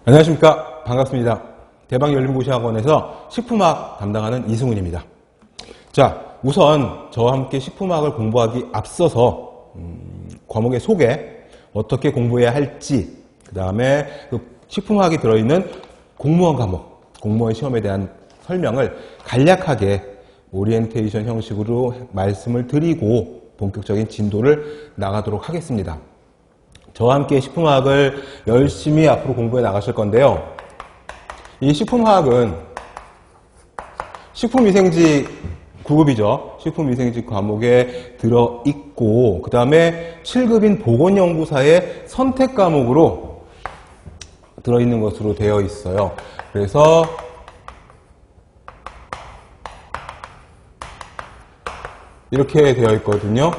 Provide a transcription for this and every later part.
안녕하십니까. 반갑습니다. 대방열린고시학원에서 식품학 담당하는 이승훈입니다. 자, 우선 저와 함께 식품학을 공부하기 앞서서 과목의 소개, 어떻게 공부해야 할지, 그 다음에 그 식품학이 들어있는 공무원 과목, 공무원 시험에 대한 설명을 간략하게 오리엔테이션 형식으로 말씀을 드리고 본격적인 진도를 나가도록 하겠습니다. 저와 함께 식품학을 열심히 앞으로 공부해 나가실 건데요. 이 식품학은 식품위생지 9급이죠. 식품위생지 과목에 들어있고, 그 다음에 7급인 보건연구사의 선택 과목으로 들어있는 것으로 되어 있어요. 그래서 이렇게 되어 있거든요.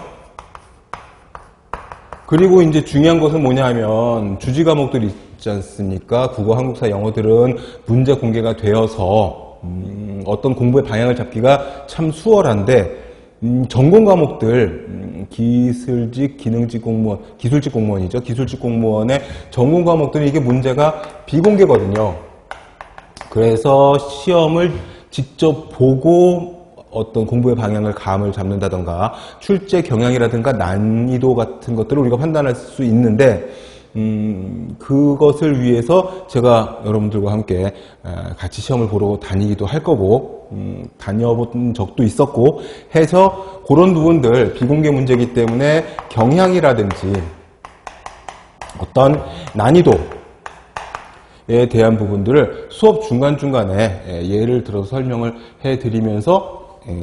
그리고 이제 중요한 것은 뭐냐 하면 주지 과목들 있지 않습니까? 국어, 한국사, 영어들은 문제 공개가 되어서 어떤 공부의 방향을 잡기가 참 수월한데 전공 과목들 기술직, 기능직 공무원, 기술직 공무원이죠. 기술직 공무원의 전공 과목들은 이게 문제가 비공개거든요. 그래서 시험을 직접 보고 어떤 공부의 방향을 감을 잡는다던가 출제 경향이라든가 난이도 같은 것들을 우리가 판단할 수 있는데 그것을 위해서 제가 여러분들과 함께 같이 시험을 보러 다니기도 할 거고 다녀본 적도 있었고 해서 그런 부분들 비공개 문제이기 때문에 경향이라든지 어떤 난이도에 대한 부분들을 수업 중간중간에 예를 들어서 설명을 해드리면서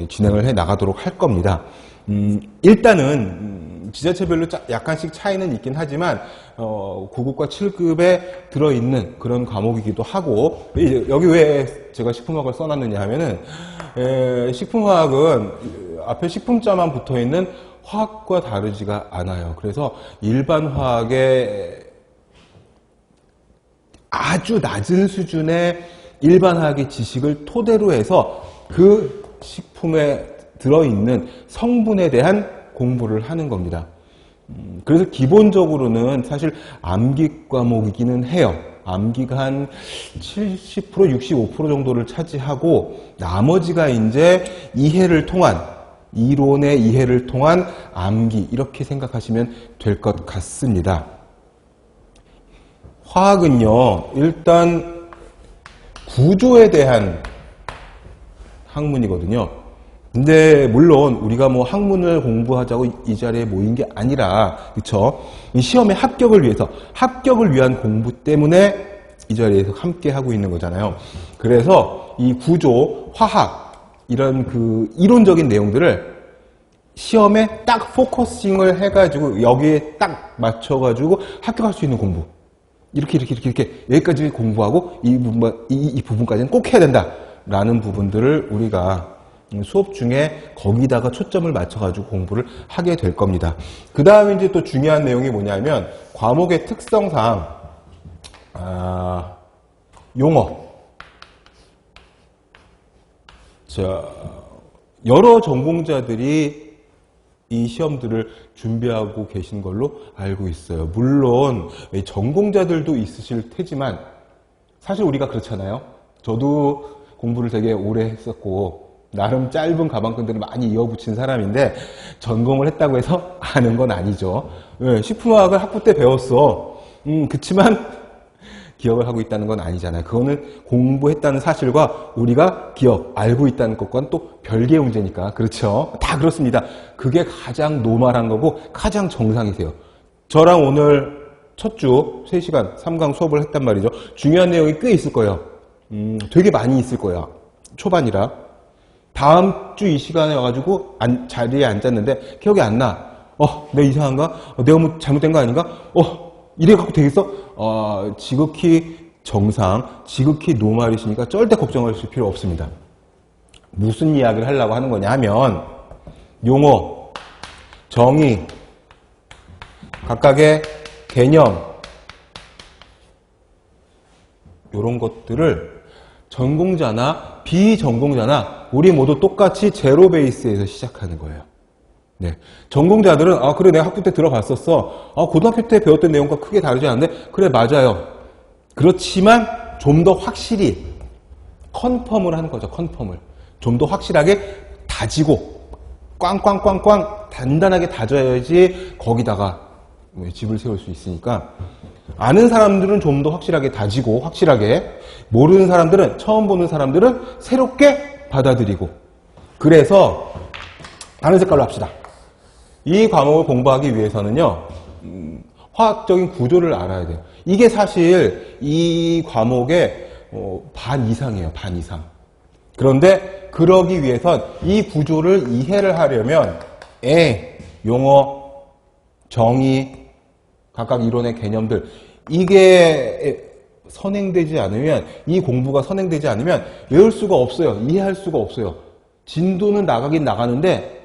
진행을 해 나가도록 할 겁니다. 일단은 지자체별로 약간씩 차이는 있긴 하지만 9급과 7급에 들어있는 그런 과목이기도 하고 여기 왜 제가 식품학을 써놨느냐 하면은 식품학은 앞에 식품자만 붙어있는 화학과 다르지가 않아요. 그래서 일반 화학의 아주 낮은 수준의 일반 화학의 지식을 토대로 해서 그 식품에 들어있는 성분에 대한 공부를 하는 겁니다. 그래서 기본적으로는 사실 암기 과목이기는 해요. 암기가 한 70%, 65% 정도를 차지하고 나머지가 이제 이해를 통한 이론의 이해를 통한 암기 이렇게 생각하시면 될 것 같습니다. 화학은요, 일단 구조에 대한 학문이거든요. 근데 물론 우리가 뭐 학문을 공부하자고 이 자리에 모인 게 아니라 그렇죠? 이 시험의 합격을 위한 공부 때문에 이 자리에서 함께 하고 있는 거잖아요. 그래서 이 구조, 화학 이런 그 이론적인 내용들을 시험에 딱 포커싱을 해가지고 여기에 딱 맞춰가지고 합격할 수 있는 공부. 이렇게 여기까지 공부하고 이 부분까지는 꼭 해야 된다라는 부분들을 우리가 수업 중에 거기다가 초점을 맞춰가지고 공부를 하게 될 겁니다. 그 다음에 이제 또 중요한 내용이 뭐냐면 과목의 특성상 용어. 자, 여러 전공자들이 이 시험들을 준비하고 계신 걸로 알고 있어요. 물론 전공자들도 있으실 테지만 사실 우리가 그렇잖아요. 저도 공부를 되게 오래 했었고 나름 짧은 가방끈들을 많이 이어붙인 사람인데 전공을 했다고 해서 아는 건 아니죠. 식품화학을 학부 때 배웠어. 그치만 기억을 하고 있다는 건 아니잖아요. 그거는 공부했다는 사실과 우리가 알고 있다는 것과는 또 별개의 문제니까. 그렇죠? 다 그렇습니다. 그게 가장 노멀한 거고 가장 정상이세요. 저랑 오늘 첫 주 3시간 3강 수업을 했단 말이죠. 중요한 내용이 꽤 있을 거예요. 되게 많이 있을 거야. 초반이라. 다음 주 이 시간에 와가지고 자리에 앉았는데 기억이 안 나. 내가 이상한가? 내가 뭐 잘못된 거 아닌가? 이래 갖고 되겠어? 지극히 정상, 지극히 노말이시니까 절대 걱정하실 필요 없습니다. 무슨 이야기를 하려고 하는 거냐 하면 용어, 정의, 각각의 개념 이런 것들을 전공자나 비전공자나 우리 모두 똑같이 제로 베이스에서 시작하는 거예요. 네. 전공자들은 그래 내가 학부 때 들어봤었어. 고등학교 때 배웠던 내용과 크게 다르지 않은데 그래 맞아요. 그렇지만 좀 더 확실히 컨펌을 하는 거죠. 컨펌을. 좀 더 확실하게 다지고 꽝꽝꽝꽝 단단하게 다져야지 거기다가 집을 세울 수 있으니까 아는 사람들은 좀 더 확실하게 다지고 확실하게 모르는 사람들은 처음 보는 사람들은 새롭게 받아들이고 그래서 다른 색깔로 합시다. 이 과목을 공부하기 위해서는요. 화학적인 구조를 알아야 돼요. 이게 사실 이 과목의 반 이상이에요. 반 이상. 그런데 그러기 위해선 이 구조를 이해를 하려면 용어, 정의, 각각 이론의 개념들 이게 선행되지 않으면 이 공부가 선행되지 않으면 외울 수가 없어요. 이해할 수가 없어요. 진도는 나가긴 나가는데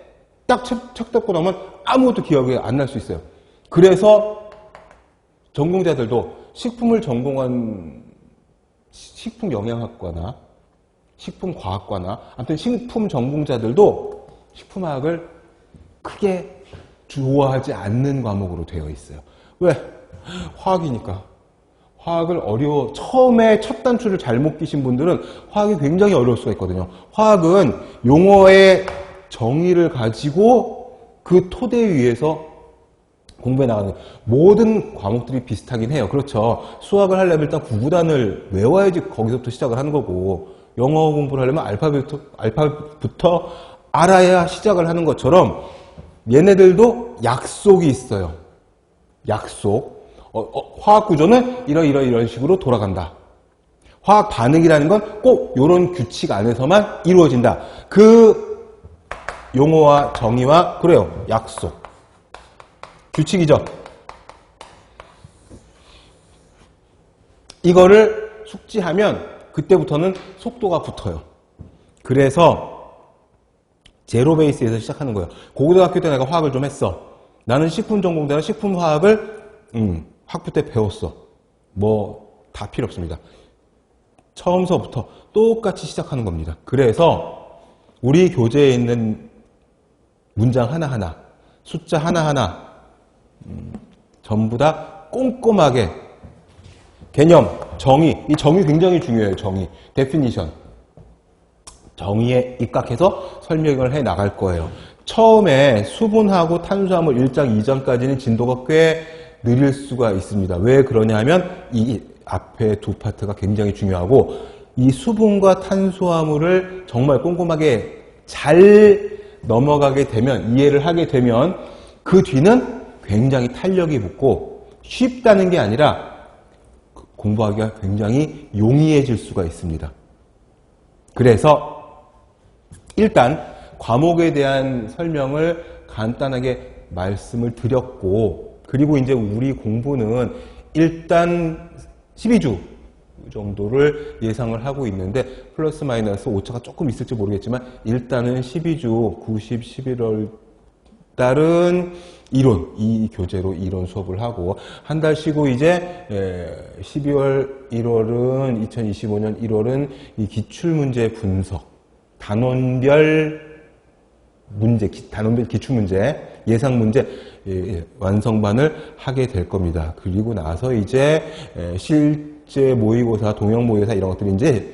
딱 책 덮고 나면 아무것도 기억이 안 날 수 있어요. 그래서 전공자들도 식품을 전공한 식품영양학과나 식품과학과나 아무튼 식품 전공자들도 식품화학을 크게 좋아하지 않는 과목으로 되어 있어요. 왜? 화학이니까. 화학을 처음에 첫 단추를 잘못 끼신 분들은 화학이 굉장히 어려울 수가 있거든요. 화학은 용어의 정의를 가지고 그 토대 위에서 공부해 나가는 모든 과목들이 비슷하긴 해요. 그렇죠. 수학을 하려면 일단 구구단을 외워야지 거기서부터 시작을 하는 거고 영어 공부를 하려면 알파벳부터 알아야 시작을 하는 것처럼 얘네들도 약속이 있어요. 약속. 화학 구조는 이런 식으로 돌아간다. 화학 반응이라는 건 꼭 이런 규칙 안에서만 이루어진다. 그 용어와 정의와 그래요. 약속. 규칙이죠. 이거를 숙지하면 그때부터는 속도가 붙어요. 그래서 제로 베이스에서 시작하는 거예요. 고등학교 때 내가 화학을 좀 했어. 나는 식품 전공자는 식품화학을 학부 때 배웠어. 뭐 다 필요 없습니다. 처음서부터 똑같이 시작하는 겁니다. 그래서 우리 교재에 있는 문장 하나하나, 숫자 하나하나 전부 다 꼼꼼하게 개념, 정의, 이 정의 굉장히 중요해요. 정의, definition. 정의에 입각해서 설명을 해 나갈 거예요. 처음에 수분하고 탄수화물 1장, 2장까지는 진도가 꽤 느릴 수가 있습니다. 왜 그러냐 하면 이 앞에 두 파트가 굉장히 중요하고 이 수분과 탄수화물을 정말 꼼꼼하게 잘 넘어가게 되면, 이해를 하게 되면 그 뒤는 굉장히 탄력이 붙고 쉽다는 게 아니라 공부하기가 굉장히 용이해질 수가 있습니다. 그래서 일단 과목에 대한 설명을 간단하게 말씀을 드렸고, 그리고 이제 우리 공부는 일단 12주 정도를 예상을 하고 있는데 플러스 마이너스 오차가 조금 있을지 모르겠지만 일단은 12주 90, 11월 달은 이론, 이 교재로 이론 수업을 하고 한 달 쉬고 이제 12월 1월은 2025년 1월은 이 기출문제 분석, 단원별 문제, 단원별 기출문제, 예상문제 완성반을 하게 될 겁니다. 그리고 나서 이제 실제 모의고사, 동형 모의고사 이런 것들이 이제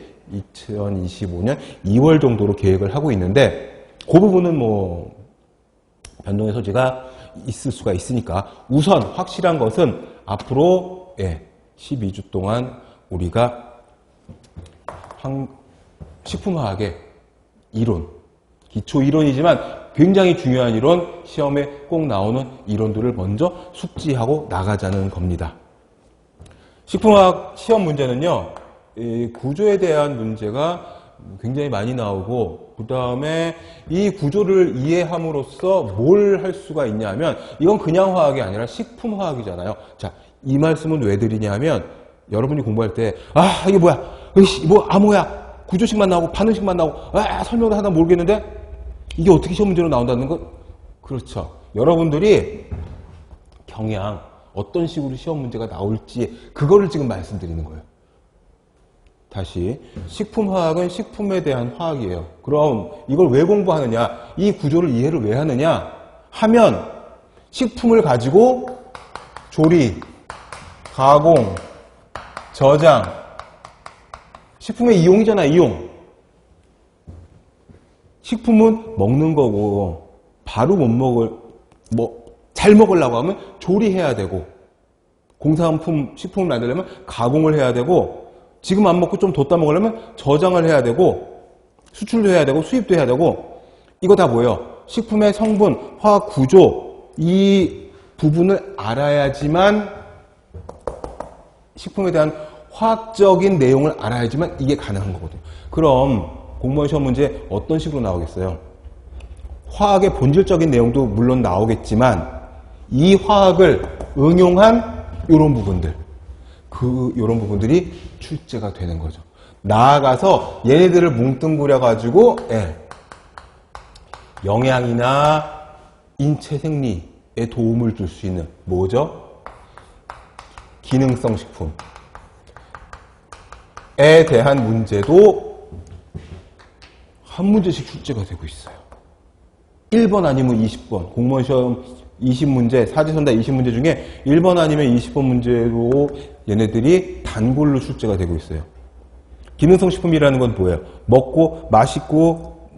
2025년 2월 정도로 계획을 하고 있는데 그 부분은 뭐 변동의 소지가 있을 수가 있으니까 우선 확실한 것은 앞으로 12주 동안 우리가 식품화학의 이론, 기초 이론이지만 굉장히 중요한 이론, 시험에 꼭 나오는 이론들을 먼저 숙지하고 나가자는 겁니다. 식품화학 시험 문제는요, 이 구조에 대한 문제가 굉장히 많이 나오고, 그 다음에 이 구조를 이해함으로써 뭘 할 수가 있냐 하면, 이건 그냥 화학이 아니라 식품화학이잖아요. 자, 이 말씀은 왜 드리냐 하면, 여러분이 공부할 때, 이게 뭐야? 뭐, 암호야? 구조식만 나오고, 반응식만 나오고, 설명을 하나 모르겠는데? 이게 어떻게 시험 문제로 나온다는 건? 그렇죠. 여러분들이 경향, 어떤 식으로 시험 문제가 나올지, 그거를 지금 말씀드리는 거예요. 다시, 식품화학은 식품에 대한 화학이에요. 그럼 이걸 왜 공부하느냐? 이 구조를 이해를 왜 하느냐? 하면 식품을 가지고 조리, 가공, 저장. 식품의 이용이잖아, 이용. 식품은 먹는 거고, 바로 못 먹을, 잘 먹으려고 하면 조리해야 되고, 공산품, 식품을 만들려면 가공을 해야 되고, 지금 안 먹고 좀 뒀다 먹으려면 저장을 해야 되고, 수출도 해야 되고, 수입도 해야 되고, 이거 다 뭐예요? 식품의 성분, 화학 구조, 이 부분을 알아야지만, 식품에 대한 화학적인 내용을 알아야지만 이게 가능한 거거든요. 그럼 공무원 시험 문제 어떤 식으로 나오겠어요? 화학의 본질적인 내용도 물론 나오겠지만 이 화학을 응용한 이런 부분들, 이런 부분들이 출제가 되는 거죠. 나아가서 얘네들을 뭉뚱그려 가지고 영양이나 인체 생리에 도움을 줄 수 있는 뭐죠? 기능성 식품에 대한 문제도 한 문제씩 출제가 되고 있어요. 1번 아니면 20번, 공무원 시험 20문제, 사지선다 20문제 중에 1번 아니면 20번 문제로 얘네들이 단골로 출제가 되고 있어요. 기능성 식품이라는 건 뭐예요? 먹고 맛있고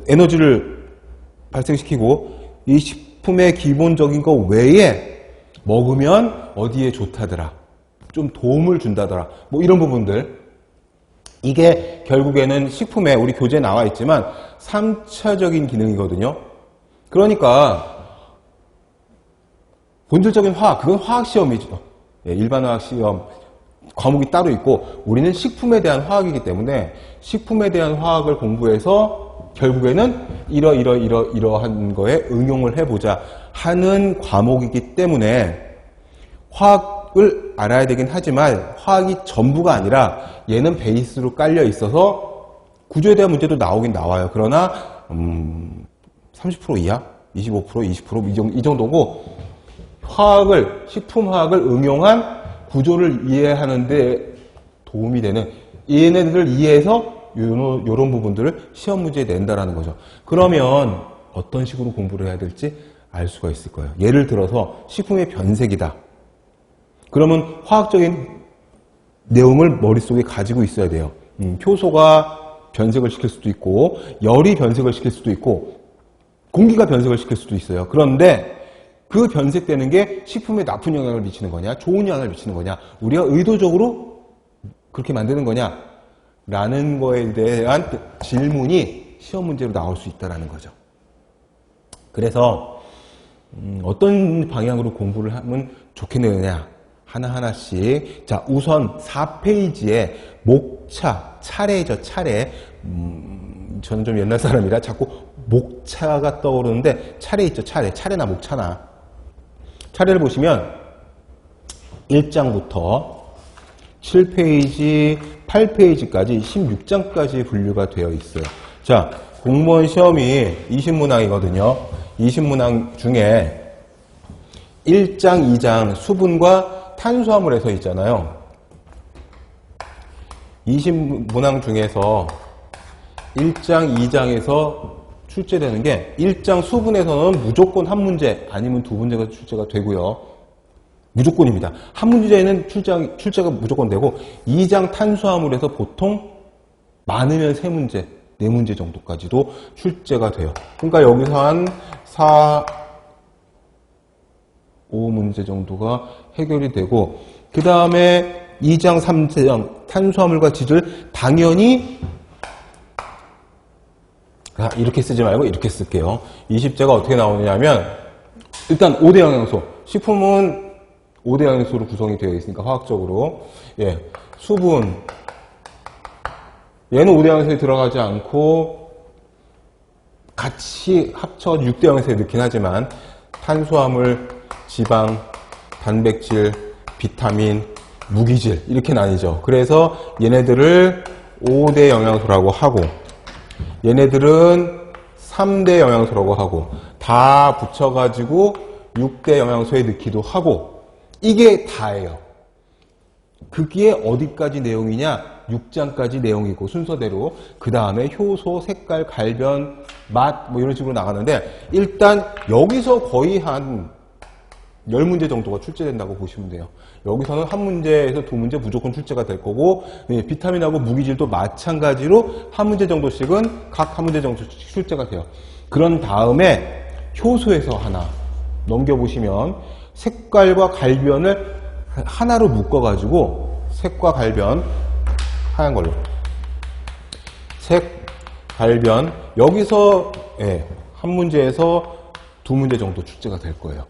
에너지를 발생시키고 이 식품의 기본적인 거 외에 먹으면 어디에 좋다더라, 좀 도움을 준다더라, 이런 부분들. 이게 결국에는 식품에 우리 교재에 나와 있지만 3차적인 기능이거든요. 그러니까 본질적인 화학, 그건 화학시험이죠. 일반 화학시험 과목이 따로 있고 우리는 식품에 대한 화학이기 때문에 식품에 대한 화학을 공부해서 결국에는 이러한 거에 응용을 해보자 하는 과목이기 때문에 화학을 알아야 되긴 하지만 화학이 전부가 아니라 얘는 베이스로 깔려 있어서 구조에 대한 문제도 나오긴 나와요. 그러나 30% 이하? 25%, 20% 이 정도고 식품화학을 응용한 구조를 이해하는 데 도움이 되는 얘네들을 이해해서 이런 부분들을 시험 문제에 낸다라는 거죠. 그러면 어떤 식으로 공부를 해야 될지 알 수가 있을 거예요. 예를 들어서 식품의 변색이다. 그러면 화학적인 내용을 머릿속에 가지고 있어야 돼요. 효소가 변색을 시킬 수도 있고 열이 변색을 시킬 수도 있고 공기가 변색을 시킬 수도 있어요. 그런데 그 변색되는 게 식품에 나쁜 영향을 미치는 거냐, 좋은 영향을 미치는 거냐, 우리가 의도적으로 그렇게 만드는 거냐 라는 거에 대한 질문이 시험 문제로 나올 수 있다는 거죠. 그래서 어떤 방향으로 공부를 하면 좋겠느냐 하나하나씩. 자, 우선 4페이지에 목차, 차례죠, 차례. 저는 좀 옛날 사람이라 자꾸 목차가 떠오르는데 차례 있죠, 차례. 차례나 목차나. 차례를 보시면 1장부터 7페이지, 8페이지까지 16장까지 분류가 되어 있어요. 자, 공무원 시험이 20문항이거든요. 20문항 중에 1장, 2장 수분과 탄수화물에서 있잖아요. 20문항 중에서 1장, 2장에서 출제되는 게 1장 수분에서는 무조건 한 문제 아니면 두 문제가 출제가 되고요. 무조건입니다. 한 문제는 출제가 무조건 되고 2장 탄수화물에서 보통 많으면 3문제, 4문제 정도까지도 출제가 돼요. 그러니까 여기서 한 4, 5문제 정도가 해결이 되고 그 다음에 2장, 3장 탄수화물과 지질 당연히 이렇게 쓰지 말고 이렇게 쓸게요. 20제가 어떻게 나오느냐면 일단 5대 영양소. 식품은 5대 영양소로 구성이 되어 있으니까 화학적으로. 수분. 얘는 5대 영양소에 들어가지 않고 같이 합쳐 6대 영양소에 넣긴 하지만 탄수화물, 지방, 단백질, 비타민, 무기질 이렇게 나뉘죠. 그래서 얘네들을 5대 영양소라고 하고 얘네들은 3대 영양소라고 하고 다 붙여가지고 6대 영양소에 넣기도 하고 이게 다예요. 그게 어디까지 내용이냐? 6장까지 내용이고 순서대로 그 다음에 효소, 색깔, 갈변, 맛 이런 식으로 나가는데 일단 여기서 거의 한 10문제 정도가 출제된다고 보시면 돼요. 여기서는 한 문제에서 두 문제 무조건 출제가 될 거고, 비타민하고 무기질도 마찬가지로 한 문제 정도씩은 각 한 문제 정도 출제가 돼요. 그런 다음에 효소에서 하나 넘겨보시면 색깔과 갈변을 하나로 묶어가지고 색과 갈변 하얀 걸로 색, 갈변 여기서 한 문제에서 두 문제 정도 출제가 될 거예요.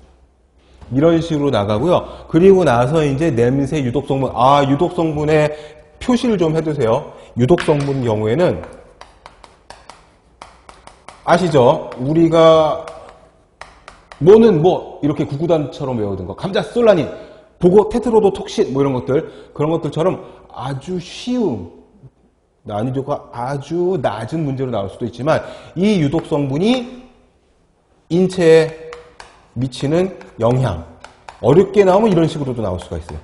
이런 식으로 나가고요. 그리고 나서 이제 냄새, 유독성분. 유독성분의 표시를 좀 해두세요. 유독성분 경우에는 아시죠? 우리가 뭐는 뭐 이렇게 구구단처럼 외우던 거. 감자, 솔라닌, 보고, 테트로도톡신 뭐 이런 것들. 그런 것들처럼 아주 쉬운 난이도가 아주 낮은 문제로 나올 수도 있지만 이 유독성분이 인체에 미치는 영향 어렵게 나오면 이런 식으로도 나올 수가 있어요.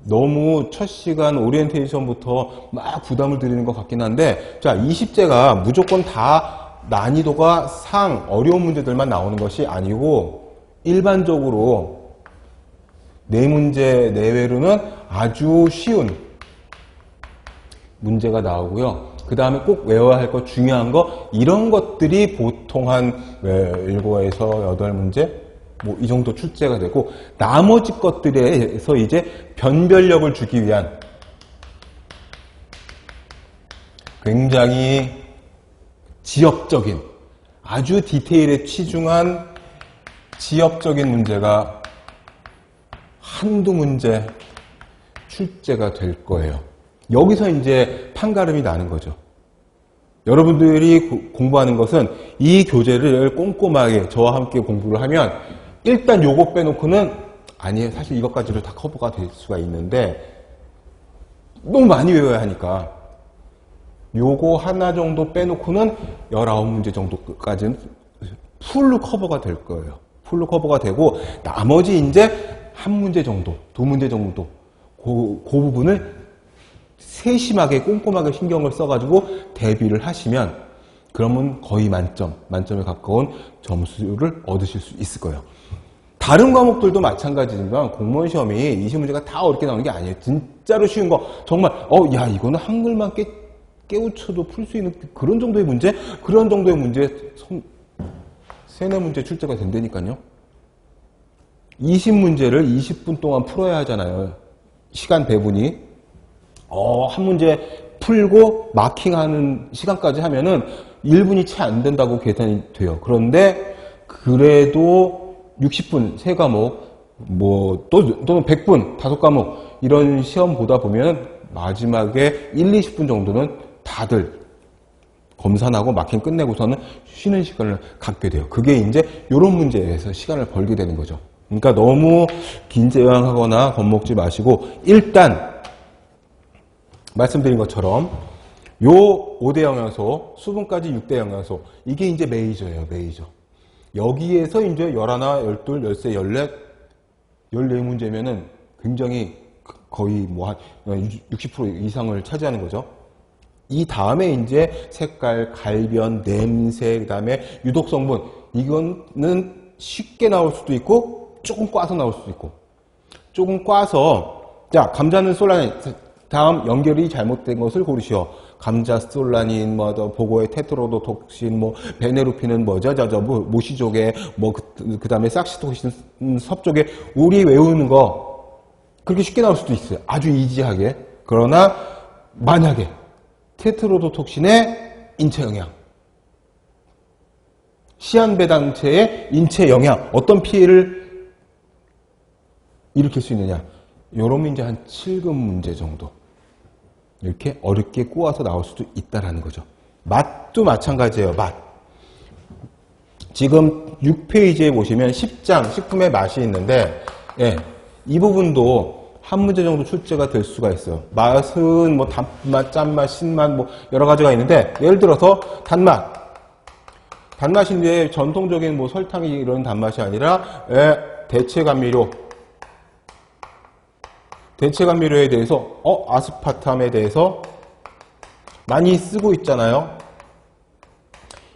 너무 첫 시간 오리엔테이션부터 막 부담을 드리는 것 같긴 한데 자 20제가 무조건 다 난이도가 상 어려운 문제들만 나오는 것이 아니고 일반적으로 4문제 내외로는 아주 쉬운 문제가 나오고요. 그 다음에 꼭 외워야 할 것 중요한 거 이런 것들이 보통 한 7에서 8문제 뭐 이 정도 출제가 되고 나머지 것들에서 이제 변별력을 주기 위한 굉장히 지역적인 아주 디테일에 치중한 지역적인 문제가 한두 문제 출제가 될 거예요. 여기서 이제 판가름이 나는 거죠. 여러분들이 공부하는 것은 이 교재를 꼼꼼하게 저와 함께 공부를 하면 일단 요거 빼놓고는 아니에요. 사실 이것까지도 다 커버가 될 수가 있는데 너무 많이 외워야 하니까 요거 하나 정도 빼놓고는 19문제 정도까지는 풀로 커버가 될 거예요. 풀로 커버가 되고 나머지 이제 한 문제 정도, 두 문제 정도 그 부분을 세심하게 꼼꼼하게 신경을 써가지고 대비를 하시면 그러면 거의 만점에 가까운 점수를 얻으실 수 있을 거예요. 다른 과목들도 마찬가지지만 공무원 시험이 20문제가 다 어렵게 나오는 게 아니에요. 진짜로 쉬운 거 정말 야 이거는 한글만 깨우쳐도 풀 수 있는 그런 정도의 문제? 그런 정도의 문제 3-4문제 출제가 된다니까요. 20문제를 20분 동안 풀어야 하잖아요. 시간 배분이. 한 문제 풀고 마킹하는 시간까지 하면은 1분이 채 안 된다고 계산이 돼요. 그런데 그래도 60분 3과목 또는 100분 5과목 이런 시험 보다 보면 마지막에 1-20분 정도는 다들 검사하고 마킹 끝내고서는 쉬는 시간을 갖게 돼요. 그게 이제 이런 문제에서 시간을 벌게 되는 거죠. 그러니까 너무 긴장하거나 겁먹지 마시고 일단 말씀드린 것처럼 요 5대 영양소, 수분까지 6대 영양소 이게 이제 메이저예요. 메이저. 여기에서 이제 11, 12, 13, 14, 14문제면은 굉장히 거의 뭐 한 60% 이상을 차지하는 거죠. 이 다음에 이제 색깔, 갈변, 냄새, 그 다음에 유독성분 이거는 쉽게 나올 수도 있고 조금 꽈서 나올 수도 있고 조금 꽈서 자 감자는 솔라닌 다음 연결이 잘못된 것을 고르시오. 감자, 솔라닌, 보고의 테트로도톡신, 베네루핀은 모시족에, 그 다음에 삭시토신 섭족에, 우리 외우는 거, 그렇게 쉽게 나올 수도 있어요. 아주 이지하게. 그러나, 만약에, 테트로도톡신의 인체 영향, 시한배당체의 인체 영향, 어떤 피해를 일으킬 수 있느냐. 요러면 이제 한 7급 문제 정도. 이렇게 어렵게 꼬아서 나올 수도 있다라는 거죠. 맛도 마찬가지예요. 맛. 지금 6페이지에 보시면 10장 식품의 맛이 있는데 이 부분도 한 문제 정도 출제가 될 수가 있어요. 맛은 단맛, 짠맛, 신맛 여러 가지가 있는데 예를 들어서 단맛. 단맛인데 전통적인 설탕이 이런 단맛이 아니라 대체감미료에 대해서 아스파탐에 대해서 많이 쓰고 있잖아요.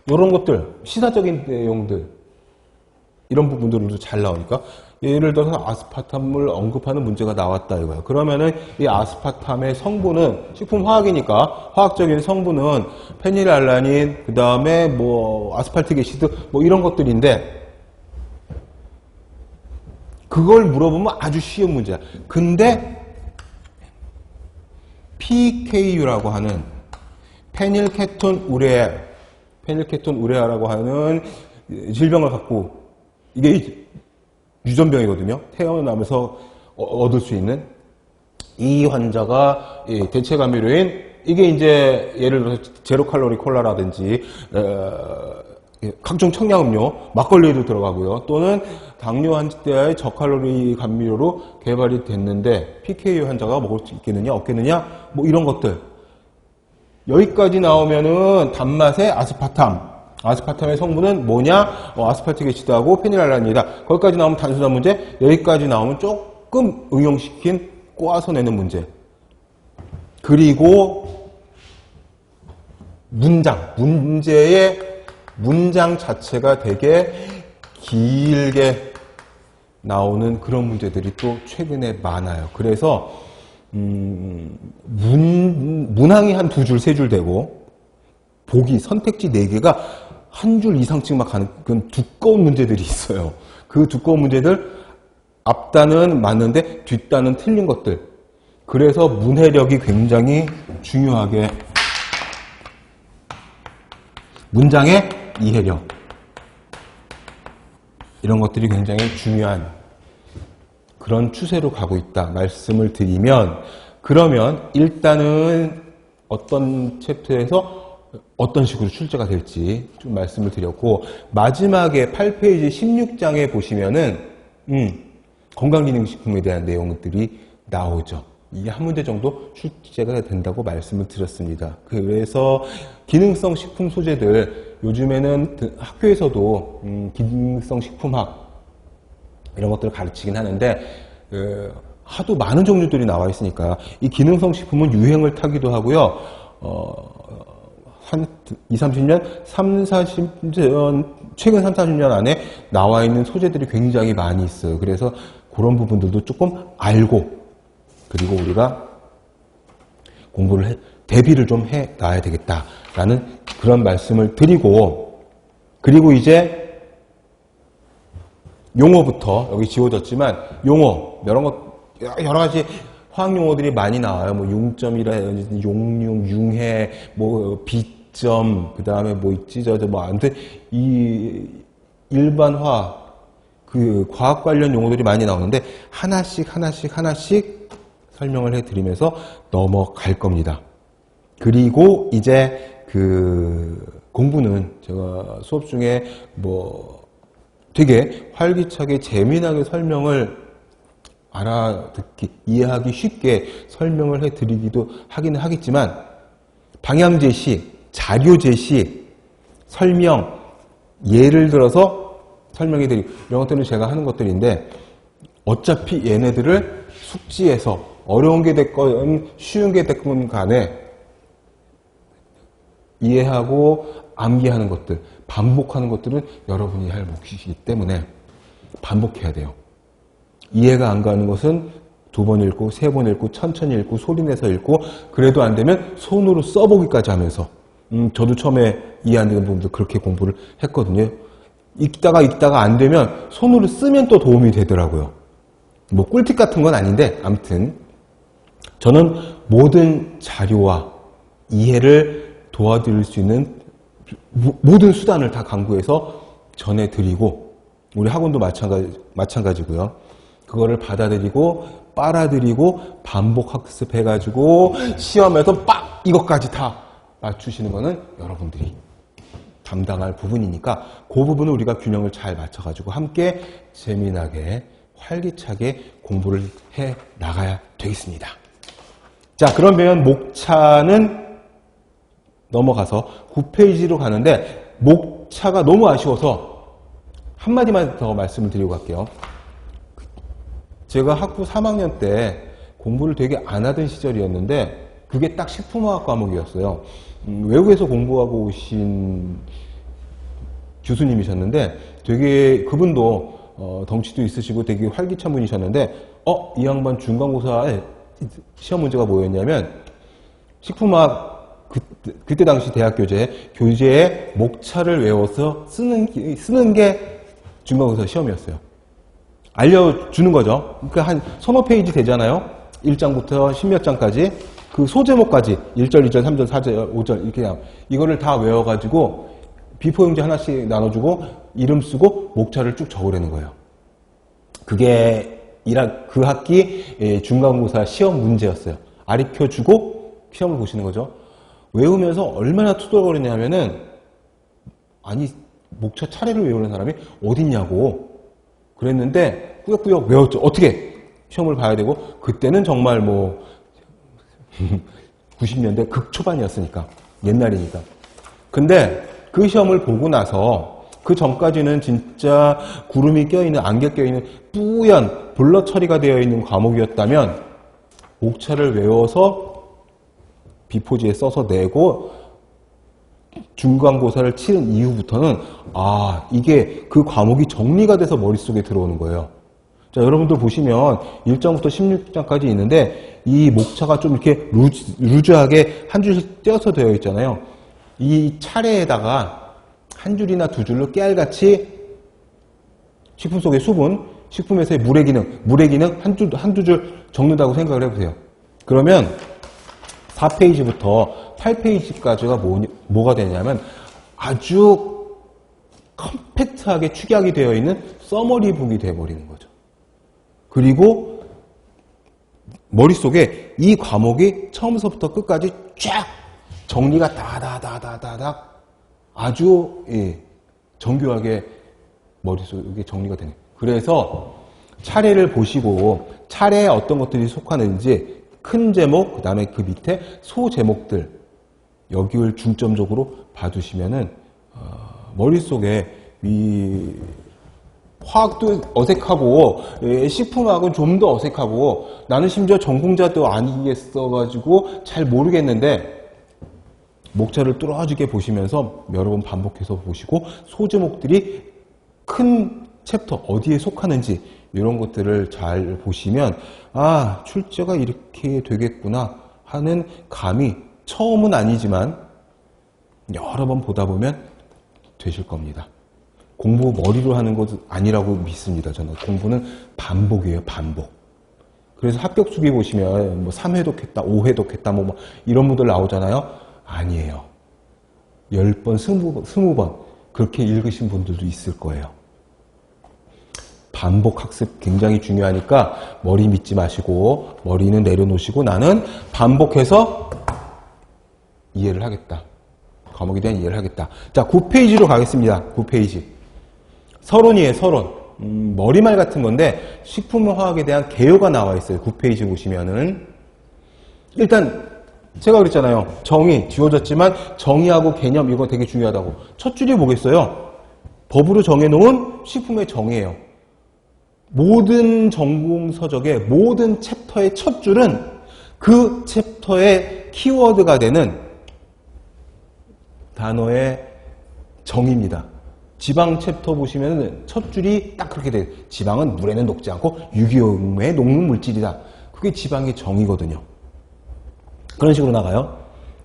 이런 것들 시사적인 내용들 이런 부분들도 잘 나오니까 예를 들어서 아스파탐을 언급하는 문제가 나왔다 이거예요. 그러면은 이 아스파탐의 성분은 식품화학이니까 화학적인 성분은 페닐알라닌, 그 다음에 뭐 아스팔틱 애시드 뭐 이런 것들인데 그걸 물어보면 아주 쉬운 문제야. 근데 PKU라고 하는 페닐케톤 우레아라고 하는 질병을 갖고 이게 유전병이거든요. 태어나면서 얻을 수 있는 이 환자가 대체 감염료인 이게 이제 예를 들어서 제로 칼로리 콜라라든지 각종 청량음료, 막걸리에도 들어가고요. 또는 당뇨 환자의 저칼로리 감미료로 개발이 됐는데 PKU 환자가 먹을 수 있겠느냐 없겠느냐 뭐 이런 것들 여기까지 나오면은 단맛의 아스파탐의 성분은 뭐냐? 아스팔틱 애시드하고 페닐알라닌이다. 거기까지 나오면 단순한 문제, 여기까지 나오면 조금 응용시킨 꼬아서 내는 문제. 그리고 문제의 문장 자체가 되게 길게 나오는 그런 문제들이 또 최근에 많아요. 그래서 문항이 한 2줄, 3줄 되고 보기, 선택지 4개가 한 줄 이상씩만 가는 그런 두꺼운 문제들이 있어요. 그 두꺼운 문제들 앞단은 맞는데 뒷단은 틀린 것들. 그래서 문해력이 굉장히 중요하게 문장의 이해력 이런 것들이 굉장히 중요한 그런 추세로 가고 있다 말씀을 드리면 그러면 일단은 어떤 챕터에서 어떤 식으로 출제가 될지 좀 말씀을 드렸고 마지막에 8페이지 16장에 보시면은 건강기능식품에 대한 내용들이 나오죠. 이게 한 문제 정도 출제가 된다고 말씀을 드렸습니다. 그래서 기능성 식품 소재들 요즘에는 학교에서도 기능성 식품학 이런 것들을 가르치긴 하는데 하도 많은 종류들이 나와 있으니까 이 기능성 식품은 유행을 타기도 하고요. 한 20-30년, 30-40년, 최근 30-40년 안에 나와 있는 소재들이 굉장히 많이 있어요. 그래서 그런 부분들도 조금 알고 그리고 우리가 공부를 대비를 좀 해놔야 되겠다라는 그런 말씀을 드리고 그리고 이제 용어부터 여기 지워졌지만 용어 여러 가지 화학 용어들이 많이 나와요. 뭐 융점이라든지 용융, 융해, 뭐 비점, 그 다음에 뭐 있지 뭐 아무튼 이 일반 화학 그 과학 관련 용어들이 많이 나오는데 하나씩 설명을 해드리면서 넘어갈 겁니다. 그리고 이제 그 공부는 제가 수업 중에 뭐 되게 활기차게 재미나게 설명을 알아듣기, 이해하기 쉽게 설명을 해드리기도 하기는 하겠지만 방향 제시, 자료 제시, 설명, 예를 들어서 설명해드리고 이런 것들은 제가 하는 것들인데 어차피 얘네들을 숙지해서 어려운 게 됐건 쉬운 게 됐건 간에 이해하고 암기하는 것들, 반복하는 것들은 여러분이 할 몫이기 때문에 반복해야 돼요. 이해가 안 가는 것은 2번 읽고 3번 읽고 천천히 읽고 소리내서 읽고 그래도 안 되면 손으로 써보기까지 하면서 저도 처음에 이해 안 되는 부분도 그렇게 공부를 했거든요. 읽다가 안 되면 손으로 쓰면 또 도움이 되더라고요. 뭐 꿀팁 같은 건 아닌데 아무튼 저는 모든 자료와 이해를 도와드릴 수 있는 모든 수단을 다 강구해서 전해드리고 우리 학원도 마찬가지고요. 그거를 받아들이고 빨아들이고 반복 학습해가지고 시험에서 빡 이것까지 다 맞추시는 거는 여러분들이 담당할 부분이니까 그 부분을 우리가 균형을 잘 맞춰가지고 함께 재미나게 활기차게 공부를 해 나가야 되겠습니다. 자, 그러면 목차는 넘어가서 9페이지로 가는데 목차가 너무 아쉬워서 한마디만 더 말씀을 드리고 갈게요. 제가 학부 3학년 때 공부를 되게 안 하던 시절이었는데 그게 딱 식품화학 과목이었어요. 외국에서 공부하고 오신 교수님이셨는데 되게 그분도 덩치도 있으시고 되게 활기찬 분이셨는데 이 양반 중간고사에 시험 문제가 뭐였냐면 식품화학 그때 당시 대학 교재에 목차를 외워서 쓰는 게 중간고사 시험이었어요. 알려주는 거죠. 그러니까 한 서너 페이지 되잖아요. 1장부터 10몇 장까지 그 소제목까지 1절, 2절, 3절, 4절, 5절 이렇게 이거를 다 외워가지고 비포 용지 하나씩 나눠주고 이름 쓰고 목차를 쭉 적으라는 거예요. 그게 그 학기 중간고사 시험 문제였어요. 가르쳐주고 시험을 보시는 거죠. 외우면서 얼마나 투덜거리냐면은 아니 목차 차례를 외우는 사람이 어딨냐고 그랬는데 꾸역꾸역 외웠죠. 어떻게 시험을 봐야 되고 그때는 정말 뭐 90년대 극초반이었으니까 옛날이니까. 근데 그 시험을 보고 나서 그 전까지는 진짜 구름이 껴있는 안개 껴있는 뿌연 블러 처리가 되어 있는 과목이었다면 목차를 외워서 비포지에 써서 내고 중간고사를 치른 이후부터는 이게 그 과목이 정리가 돼서 머릿속에 들어오는 거예요. 자, 여러분들 보시면 1장부터 16장까지 있는데 이 목차가 좀 이렇게 루즈하게 한 줄씩 떼어서 되어 있잖아요. 이 차례에다가 한 줄이나 두 줄로 깨알같이 식품 속의 수분, 식품에서의 물의 기능 한두 줄 적는다고 생각을 해보세요. 그러면 4페이지부터 8페이지까지가 뭐가 되냐면 아주 컴팩트하게 축약이 되어 있는 서머리북이 되어버리는 거죠. 그리고 머릿속에 이 과목이 처음부터 끝까지 쫙 정리가 다다다다다닥 아주 정교하게 머릿속에 정리가 되네. 그래서 차례를 보시고 차례에 어떤 것들이 속하는지 큰 제목, 그 다음에 그 밑에 소제목들 여기를 중점적으로 봐두시면은 머릿속에 이 화학도 어색하고 식품학은 좀 더 어색하고 나는 심지어 전공자도 아니겠어가지고 잘 모르겠는데 목차를 뚫어지게 보시면서 여러 번 반복해서 보시고 소제목들이 큰 챕터 어디에 속하는지 이런 것들을 잘 보시면 출제가 이렇게 되겠구나 하는 감이 처음은 아니지만 여러 번 보다 보면 되실 겁니다. 공부 머리로 하는 것은 아니라고 믿습니다. 저는 공부는 반복이에요. 반복. 그래서 합격 수기 보시면 뭐 3회독 했다, 5회독 했다 뭐 이런 분들 나오잖아요. 아니에요. 10번, 20번 그렇게 읽으신 분들도 있을 거예요. 반복 학습 굉장히 중요하니까 머리 믿지 마시고 머리는 내려놓으시고 나는 반복해서 이해를 하겠다. 과목에 대한 이해를 하겠다. 자, 9페이지로 가겠습니다. 9페이지. 서론이에요. 서론. 머리말 같은 건데 식품화학에 대한 개요가 나와 있어요. 9페이지 보시면은 일단 제가 그랬잖아요. 정의 지워졌지만 정의하고 개념 이거 되게 중요하다고. 첫 줄이 뭐겠어요? 법으로 정해놓은 식품의 정의예요. 모든 전공서적의 모든 챕터의 첫 줄은 그 챕터의 키워드가 되는 단어의 정의입니다. 지방 챕터 보시면 첫 줄이 딱 그렇게 돼요. 지방은 물에는 녹지 않고 유기용에 녹는 물질이다. 그게 지방의 정의거든요. 그런 식으로 나가요.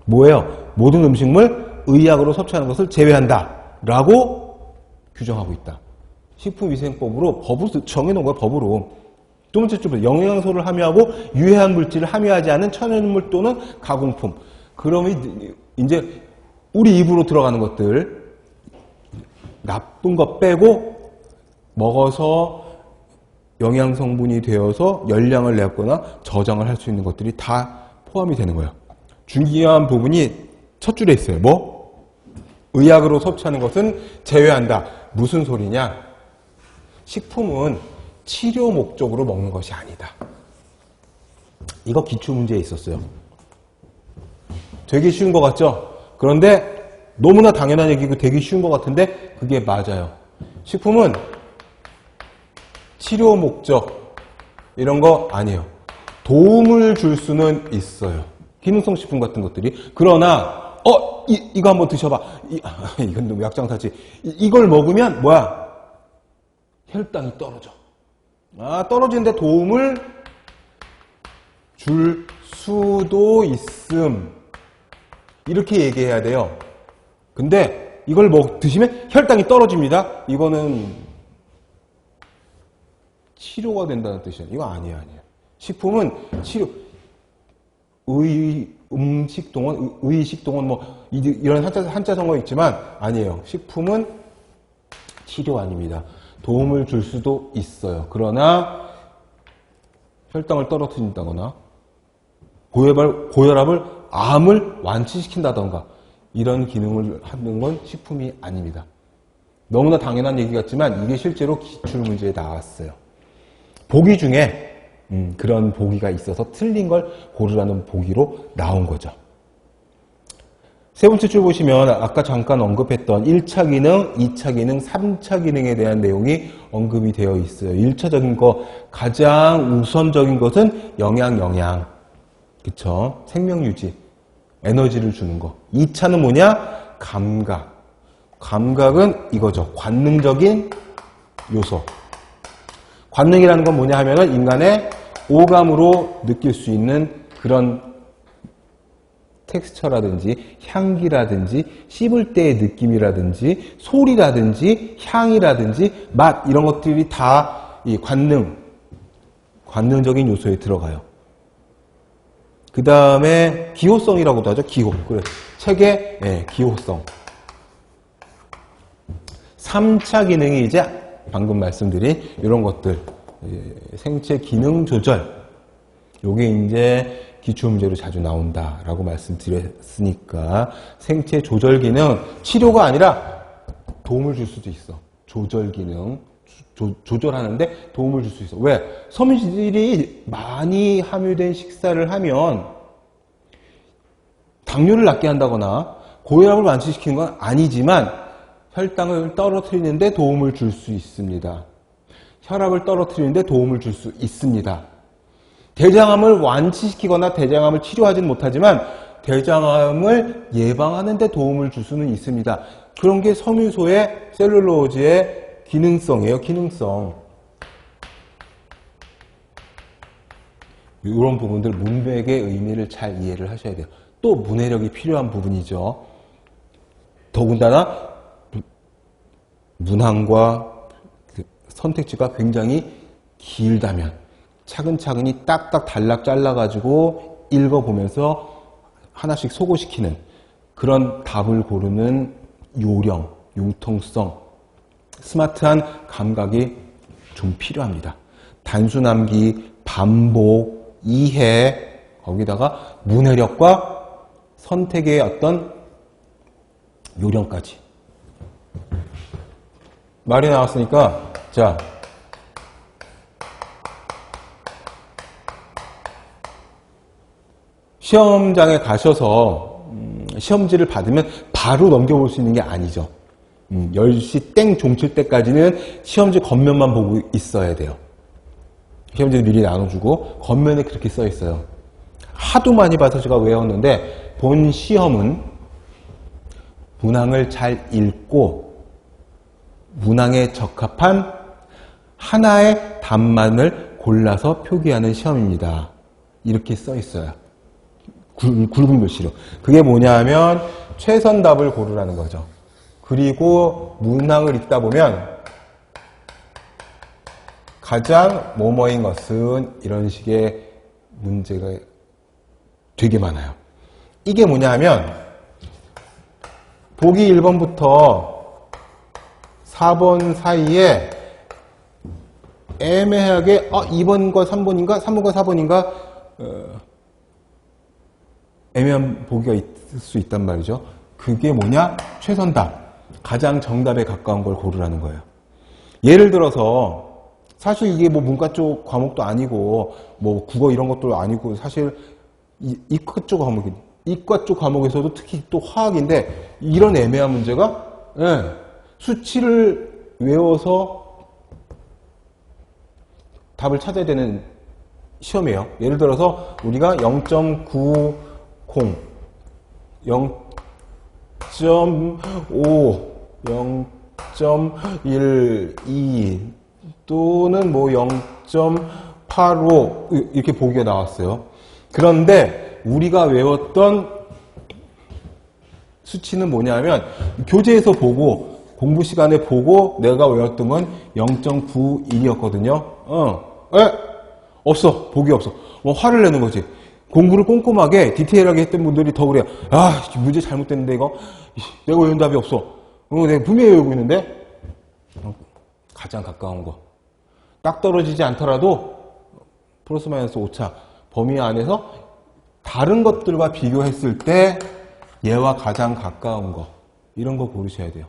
뭐예요? 모든 음식물 의약으로 섭취하는 것을 제외한다. 라고 규정하고 있다. 식품위생법으로 법으로 정해놓은 거예요. 법으로. 두 번째 줄은 영양소를 함유하고 유해한 물질을 함유하지 않은 천연물 또는 가공품. 그러면 이제 우리 입으로 들어가는 것들 나쁜 것 빼고 먹어서 영양성분이 되어서 열량을 내거나 저장을 할 수 있는 것들이 다 포함이 되는 거예요. 중요한 부분이 첫 줄에 있어요. 뭐? 의약으로 섭취하는 것은 제외한다. 무슨 소리냐? 식품은 치료 목적으로 먹는 것이 아니다. 이거 기출문제에 있었어요. 되게 쉬운 것 같죠? 그런데 너무나 당연한 얘기고 되게 쉬운 것 같은데 그게 맞아요. 식품은 치료 목적 이런 거 아니에요. 도움을 줄 수는 있어요. 기능성 식품 같은 것들이. 그러나 이거 한번 드셔봐. 이건 너무 약장사지. 이걸 먹으면 뭐야? 혈당이 떨어져. 떨어지는데 도움을 줄 수도 있음. 이렇게 얘기해야 돼요. 근데 이걸 드시면 혈당이 떨어집니다. 이거는 치료가 된다는 뜻이에요. 이거 아니에요. 식품은 치료, 음식동원, 의식동원 이런 한자성어 있지만 아니에요. 식품은 치료 아닙니다. 도움을 줄 수도 있어요. 그러나 혈당을 떨어뜨린다거나 고혈압을 암을 완치시킨다던가 이런 기능을 하는 건 식품이 아닙니다. 너무나 당연한 얘기 같지만 이게 실제로 기출문제에 나왔어요. 보기 중에 그런 보기가 있어서 틀린 걸 고르라는 보기로 나온 거죠. 세 번째 줄 보시면 아까 잠깐 언급했던 1차 기능, 2차 기능, 3차 기능에 대한 내용이 언급이 되어 있어요. 1차적인 거, 가장 우선적인 것은 영양. 그쵸? 생명유지, 에너지를 주는 거. 2차는 뭐냐? 감각. 감각은 이거죠. 관능적인 요소. 관능이라는 건 뭐냐 하면은 인간의 오감으로 느낄 수 있는 그런 텍스처라든지 향기라든지 씹을 때의 느낌이라든지 소리라든지 향이라든지 맛 이런 것들이 다 이 관능적인 요소에 들어가요. 그 다음에 기호성이라고도 하죠. 기호. 그래. 책의 기호성. 3차 기능이 이제 방금 말씀드린 이런 것들. 생체 기능 조절. 요게 이제 기출문제로 자주 나온다라고 말씀드렸으니까 생체 조절 기능 치료가 아니라 도움을 줄 수도 있어. 조절 기능 조절하는데 도움을 줄 수 있어. 왜? 섬유질이 많이 함유된 식사를 하면 당뇨를 낫게 한다거나 고혈압을 완치시키는 건 아니지만 혈당을 떨어뜨리는데 도움을 줄 수 있습니다. 혈압을 떨어뜨리는데 도움을 줄 수 있습니다. 대장암을 완치시키거나 대장암을 치료하지는 못하지만 대장암을 예방하는 데 도움을 줄 수는 있습니다. 그런 게 섬유소의 셀룰로즈의 기능성이에요. 기능성. 이런 부분들 문맥의 의미를 잘 이해를 하셔야 돼요. 또 문해력이 필요한 부분이죠. 더군다나 문항과 선택지가 굉장히 길다면 차근차근히 딱딱 단락 잘라가지고 읽어보면서 하나씩 소고시키는 그런 답을 고르는 요령, 융통성, 스마트한 감각이 좀 필요합니다. 단순암기, 반복, 이해, 거기다가 문해력과 선택의 어떤 요령까지. 말이 나왔으니까 자, 시험장에 가셔서 시험지를 받으면 바로 넘겨볼 수 있는 게 아니죠. 10시 땡 종칠 때까지는 시험지 겉면만 보고 있어야 돼요. 시험지를 미리 나눠주고 겉면에 그렇게 써 있어요. 하도 많이 봐서 제가 외웠는데 본 시험은 문항을 잘 읽고 문항에 적합한 하나의 답만을 골라서 표기하는 시험입니다. 이렇게 써 있어요. 굵은 글씨로. 그게 뭐냐 하면 최선답을 고르라는 거죠. 그리고 문항을 읽다 보면 가장 뭐뭐인 것은 이런 식의 문제가 되게 많아요. 이게 뭐냐 하면 보기 1번부터 4번 사이에 애매하게 2번과 3번인가 3번과 4번인가 애매한 보기가 있을 수 있단 말이죠. 그게 뭐냐? 최선답. 가장 정답에 가까운 걸 고르라는 거예요. 예를 들어서 사실 이게 뭐 문과 쪽 과목도 아니고 뭐 국어 이런 것도 아니고 사실 이과 쪽 과목이 이과 쪽 과목에서도 특히 또 화학인데 이런 애매한 문제가 수치를 외워서 답을 찾아야 되는 시험이에요. 예를 들어서 우리가 0.90 0.5, 0.12 또는 뭐 0.85 이렇게 보기가 나왔어요. 그런데 우리가 외웠던 수치는 뭐냐면 교재에서 보고 공부 시간에 보고 내가 외웠던 건 0.91이었거든요. 없어. 복이 없어. 뭐 화를 내는 거지. 공부를 꼼꼼하게 디테일하게 했던 분들이 더 그래요. 아, 문제 잘못됐는데 이거 내가 외운 답이 없어. 내가 분명히 외우고 있는데 가장 가까운 거. 딱 떨어지지 않더라도 플러스 마이너스 오차 범위 안에서 다른 것들과 비교했을 때 얘와 가장 가까운 거 이런 거 고르셔야 돼요.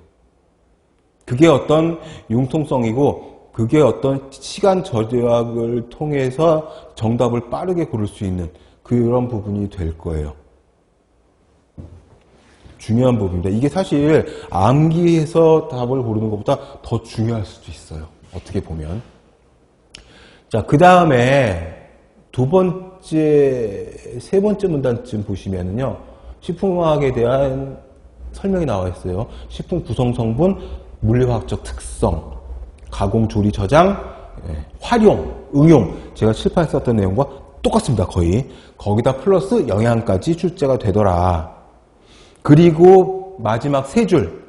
그게 어떤 융통성이고 그게 어떤 시간 절약을 통해서 정답을 빠르게 고를 수 있는 그런 부분이 될 거예요. 중요한 부분입니다. 이게 사실 암기해서 답을 고르는 것보다 더 중요할 수도 있어요. 어떻게 보면. 자, 그 다음에 세 번째 문단쯤 보시면은요, 식품화학에 대한 설명이 나와 있어요. 식품 구성 성분, 물리화학적 특성, 가공, 조리, 저장, 활용, 응용. 제가 칠판에 썼던 내용과 똑같습니다, 거의. 거기다 플러스 영양까지 출제가 되더라. 그리고 마지막 세 줄.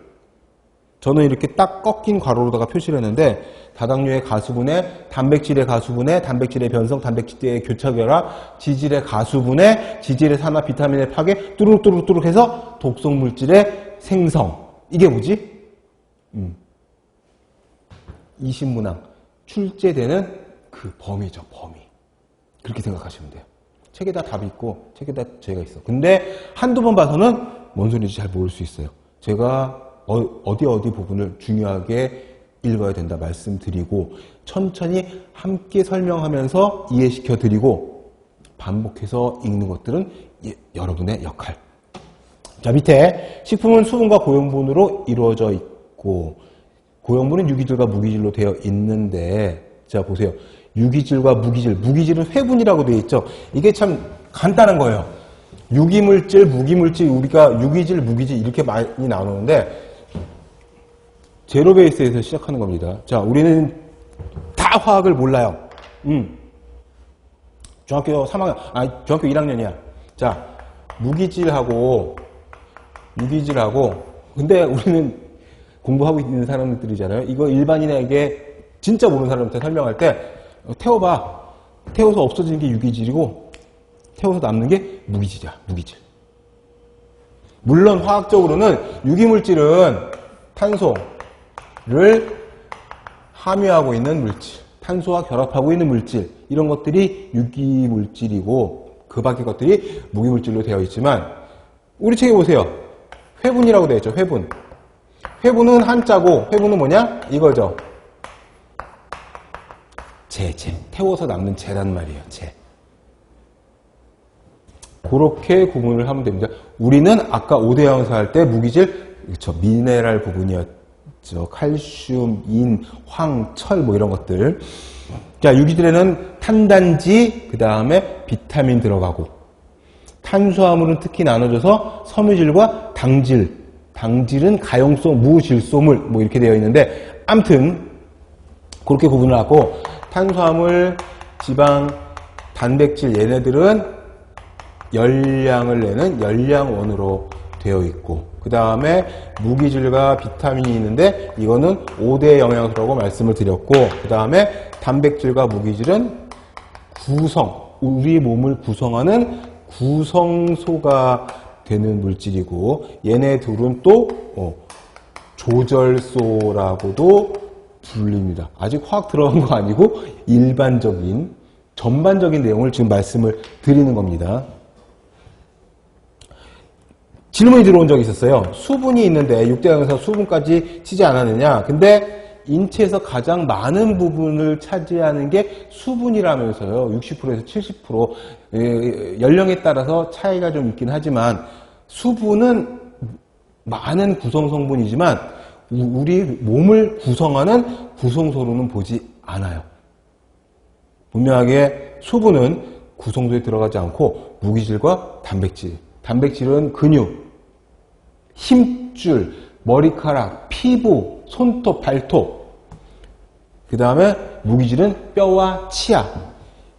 저는 이렇게 딱 꺾인 괄호로다가 표시를 했는데 다당류의 가수분해, 단백질의 가수분해, 단백질의 변성, 단백질의 교차결합, 지질의 가수분해, 지질의 산화, 비타민의 파괴, 뚜루뚜루뚜루 해서 독성물질의 생성. 이게 뭐지? 이신문항 출제되는 그 범위죠, 범위. 그렇게 생각하시면 돼요. 책에다 답이 있고 책에다 죄가 있어. 근데 한두 번 봐서는 뭔 소리인지 잘 모를 수 있어요. 제가 어디 부분을 중요하게 읽어야 된다 말씀드리고 천천히 함께 설명하면서 이해시켜 드리고 반복해서 읽는 것들은 여러분의 역할. 자, 밑에 식품은 수분과 고용분으로 이루어져 있고 고용분은 유기질과 무기질로 되어 있는데 자 보세요. 유기질과 무기질, 무기질은 회분이라고 되어 있죠. 이게 참 간단한 거예요. 유기물질, 무기물질, 우리가 유기질, 무기질 이렇게 많이 나누는데 제로 베이스에서 시작하는 겁니다. 자, 우리는 다 화학을 몰라요. 중학교 3학년, 중학교 1학년이야. 자, 무기질하고 유기질하고 근데 우리는 공부하고 있는 사람들이잖아요. 이거 일반인에게 진짜 모르는 사람한테 설명할 때 태워봐. 태워서 없어지는 게 유기질이고 태워서 남는 게 무기질이야. 무기질. 물론 화학적으로는 유기물질은 탄소를 함유하고 있는 물질, 탄소와 결합하고 있는 물질 이런 것들이 유기물질이고 그 밖의 것들이 무기물질로 되어 있지만 우리 책에 보세요. 회분이라고 되어 있죠. 회분. 회분은 한자고 회분은 뭐냐? 이거죠. 재. 태워서 남는 재란 말이에요. 재. 그렇게 구분을 하면 됩니다. 우리는 아까 5대 양사 할 때 무기질, 그렇죠. 미네랄 부분이었죠. 칼슘, 인, 황, 철 뭐 이런 것들. 자, 유기질에는 탄단지, 그 다음에 비타민 들어가고 탄수화물은 특히 나눠져서 섬유질과 당질. 당질은 가용성 무질소물 뭐 이렇게 되어 있는데 아무튼 그렇게 구분을 하고 탄수화물, 지방, 단백질 얘네들은 열량을 내는 열량원으로 되어 있고 그 다음에 무기질과 비타민이 있는데 이거는 5대 영양소라고 말씀을 드렸고 그 다음에 단백질과 무기질은 우리 몸을 구성하는 구성소가 되는 물질이고 얘네 둘은 또 조절소라고도 불립니다. 아직 화학 들어간 거 아니고 일반적인 전반적인 내용을 지금 말씀을 드리는 겁니다. 질문이 들어온 적이 있었어요. 수분이 있는데 6대 영양소 수분까지 치지 않았느냐. 근데 인체에서 가장 많은 부분을 차지하는 게 수분이라면서요. 60%에서 70%. 연령에 따라서 차이가 좀 있긴 하지만 수분은 많은 구성성분이지만 우리 몸을 구성하는 구성소로는 보지 않아요. 분명하게 수분은 구성소에 들어가지 않고 무기질과 단백질. 단백질은 근육, 힘줄, 머리카락, 피부, 손톱, 발톱. 그 다음에 무기질은 뼈와 치아.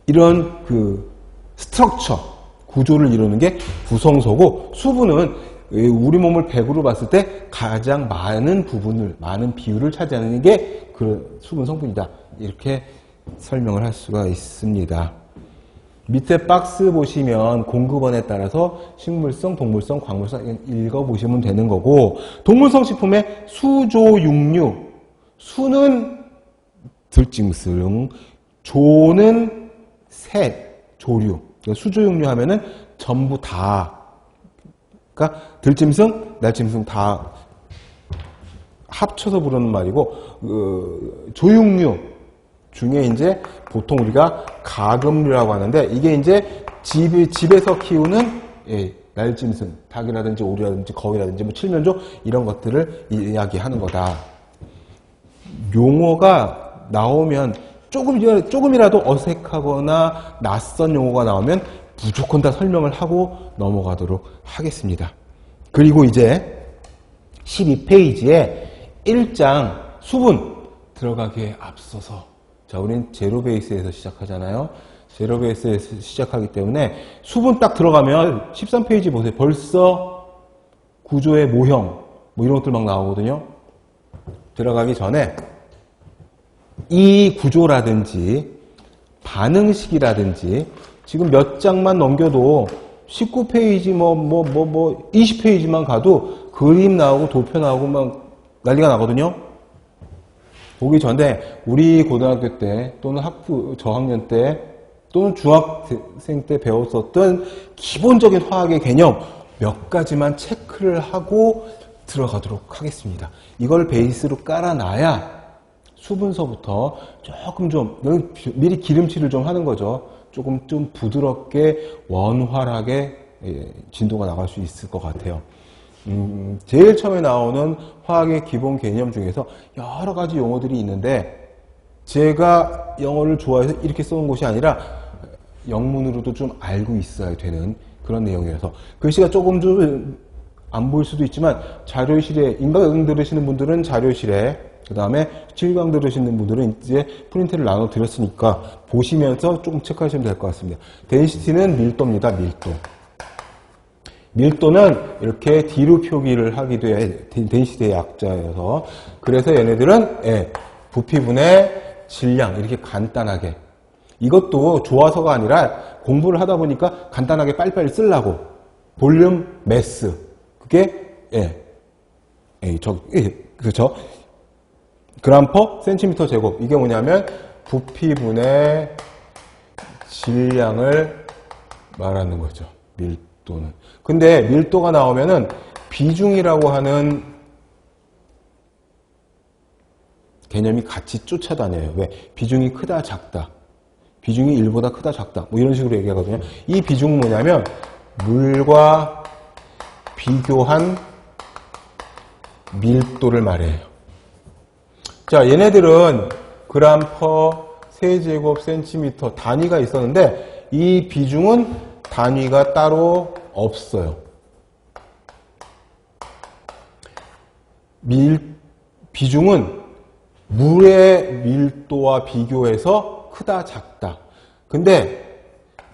이런 그 스트럭처, 구조를 이루는 게 구성소고, 수분은 우리 몸을 100으로 봤을 때 가장 많은 부분을, 많은 비율을 차지하는 게 그 수분 성분이다. 이렇게 설명을 할 수가 있습니다. 밑에 박스 보시면 공급원에 따라서 식물성, 동물성, 광물성 읽어보시면 되는 거고, 동물성 식품의 수조 육류, 수는 들짐승, 조는 새, 조류. 수조 육류 하면은 전부 다, 그러니까 들짐승, 날짐승 다 합쳐서 부르는 말이고, 조육류 중에 이제 보통 우리가 가금류라고 하는데, 이게 이제 집에서 키우는 날짐승, 닭이라든지 오리라든지 거위라든지 뭐 칠면조 이런 것들을 이야기하는 거다. 용어가 나오면 조금이라도 어색하거나 낯선 용어가 나오면 무조건 다 설명을 하고 넘어가도록 하겠습니다. 그리고 이제 12페이지에 1장 수분 들어가기에 앞서서, 자, 우린 제로 베이스에서 시작하잖아요. 제로 베이스에서 시작하기 때문에 수분 딱 들어가면 13페이지 보세요. 벌써 구조의 모형 뭐 이런 것들 막 나오거든요. 들어가기 전에 이 구조라든지 반응식이라든지 지금 몇 장만 넘겨도 19페이지 20페이지만 가도 그림 나오고 도표 나오고 막 난리가 나거든요. 보기 전에 우리 고등학교 때 또는 저학년 때 또는 중학생 때 배웠었던 기본적인 화학의 개념 몇 가지만 체크를 하고 들어가도록 하겠습니다. 이걸 베이스로 깔아놔야 수분서부터 조금 좀 미리 기름칠을 좀 하는 거죠. 조금 좀 부드럽게 원활하게 진도가 나갈 수 있을 것 같아요. 제일 처음에 나오는 화학의 기본 개념 중에서 여러 가지 용어들이 있는데, 제가 영어를 좋아해서 이렇게 써놓은 것이 아니라 영문으로도 좀 알고 있어야 되는 그런 내용이라서 글씨가 조금 좀 안 보일 수도 있지만, 자료실에 인강 들으시는 분들은 자료실에, 그 다음에 실강 들으시는 분들은 이제 프린트를 나눠 드렸으니까 보시면서 조금 체크하시면 될 것 같습니다. 덴시티는 밀도입니다. 밀도는 이렇게 D로 표기를 하기도 해요. 덴시티의 약자여서. 그래서 얘네들은 부피분의 질량, 이렇게 간단하게. 이것도 좋아서가 아니라 공부를 하다 보니까 간단하게 빨리빨리 쓰려고. 볼륨, 매스. 그게 그렇죠. 그램 퍼 센티미터 제곱. 이게 뭐냐면 부피분의 질량을 말하는 거죠. 밀도는. 근데 밀도가 나오면은 비중이라고 하는 개념이 같이 쫓아다녀요. 왜? 비중이 크다, 작다. 비중이 1보다 크다, 작다. 뭐 이런 식으로 얘기하거든요. 이 비중은 뭐냐면 물과 비교한 밀도를 말해요. 자, 얘네들은 그램 퍼 세제곱 센티미터 단위가 있었는데, 이 비중은 단위가 따로 없어요. 비중은 물의 밀도와 비교해서 크다, 작다. 근데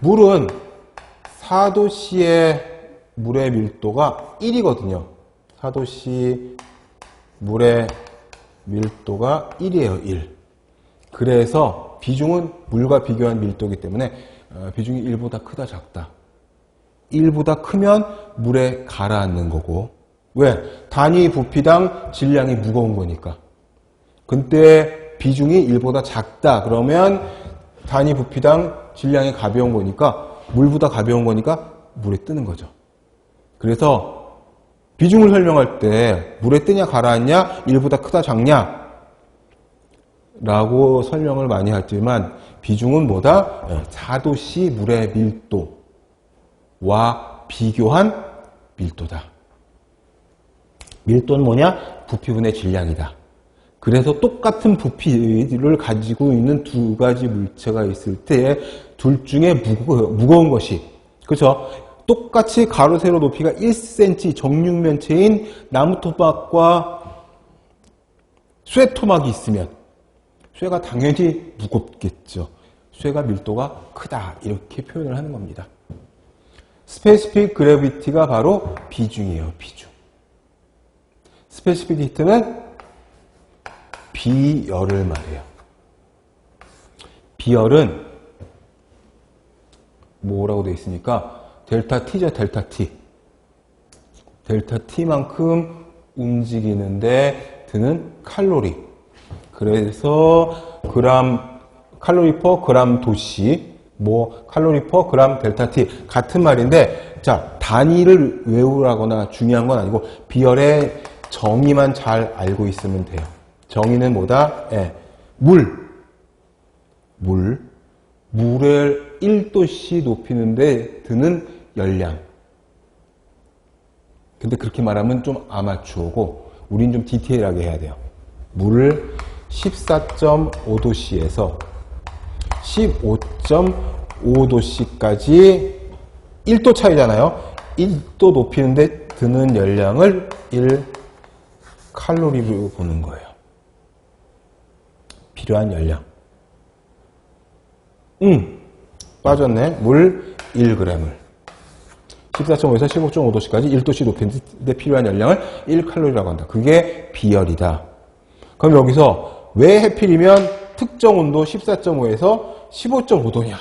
물은 4도씨의 물의 밀도가 1이거든요. 4도씨 물의 밀도가 1이에요, 1. 그래서 비중은 물과 비교한 밀도이기 때문에 비중이 1보다 크다, 작다. 1보다 크면 물에 가라앉는 거고. 왜? 단위 부피당 질량이 무거운 거니까. 근데 비중이 1보다 작다 그러면 단위 부피당 질량이 가벼운 거니까, 물보다 가벼운 거니까 물에 뜨는 거죠. 그래서 비중을 설명할 때 물에 뜨냐 가라앉냐, 1보다 크다 작냐 라고 설명을 많이 하지만, 비중은 뭐다? 4도씨 물의 밀도와 비교한 밀도다. 밀도는 뭐냐? 부피분의 질량이다. 그래서 똑같은 부피를 가지고 있는 두 가지 물체가 있을 때 둘 중에 무거운 것이, 그렇죠? 똑같이 가로 세로 높이가 1cm 정육면체인 나무 토막과 쇠 토막이 있으면 쇠가 당연히 무겁겠죠. 쇠가 밀도가 크다 이렇게 표현을 하는 겁니다. 스페시픽 그래비티가 바로 비중이에요. 비중. 스페시픽 히트는 비열을 말해요. 비열은 뭐라고 되어 있습니까? 델타 T죠. 델타 T. 델타 T만큼 움직이는데 드는 칼로리. 그래서 칼로리 퍼 그람 도시, 칼로리 퍼 그람 델타 T 같은 말인데, 자, 단위를 외우라거나 중요한 건 아니고 비열의 정의만 잘 알고 있으면 돼요. 정의는 뭐다? 물을 1도씨 높이는데 드는 열량. 근데 그렇게 말하면 좀 아마추어고 우린 좀 디테일하게 해야 돼요. 물을 14.5도씨에서 15.5도씨까지 1도 차이잖아요. 1도 높이는데 드는 열량을 1칼로리로 보는 거예요. 필요한 열량. 빠졌네. 물 1g을 14.5에서 15.5도씨까지 1도씨 높이는데 필요한 열량을 1칼로리라고 한다. 그게 비열이다. 그럼 여기서 왜 해필이면 특정 온도 14.5에서 15.5도냐?